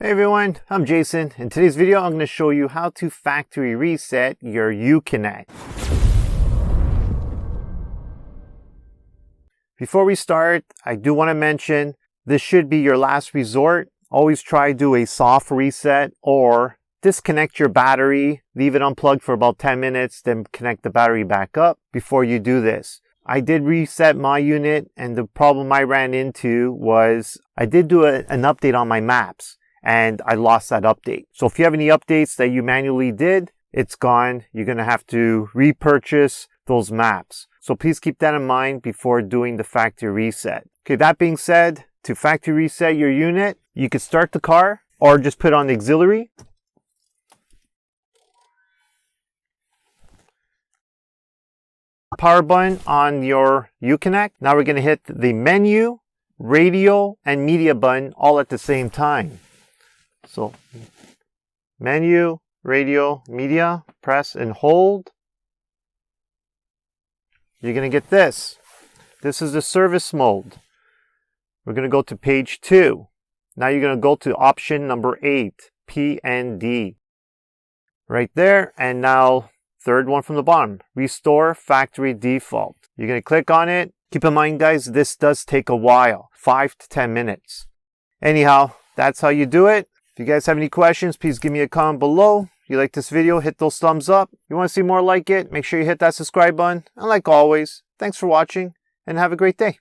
Hey everyone, I'm Jason. In today's video, I'm going to show you how to factory reset your Uconnect. Before we start, I do want to mention this should be your last resort. Always try to do a soft reset or disconnect your battery, leave it unplugged for about 10 minutes, then connect the battery back up before you do this. I did reset my unit, and the problem I ran into was I did do an update on my maps. And I lost that update. So if you have any updates that you manually did, it's gone. You're going to have to repurchase those maps. So please keep that in mind before doing the factory reset. Okay, that being said, to factory reset your unit, you can start the car or just put on the auxiliary. Power button on your Uconnect. Now we're going to hit the menu, radio, and media button all at the same time. So, menu, radio, media, press and hold. You're going to get this. This is the service mode. We're going to go to page 2. Now you're going to go to option number 8, PND. Right there. And now, third one from the bottom, restore factory default. You're going to click on it. Keep in mind, guys, this does take a while, 5 to 10 minutes. Anyhow, that's how you do it. If you guys have any questions, please give me a comment below. If you like this video, hit those thumbs up. If you want to see more like it, make sure you hit that subscribe button. And like always, thanks for watching and have a great day.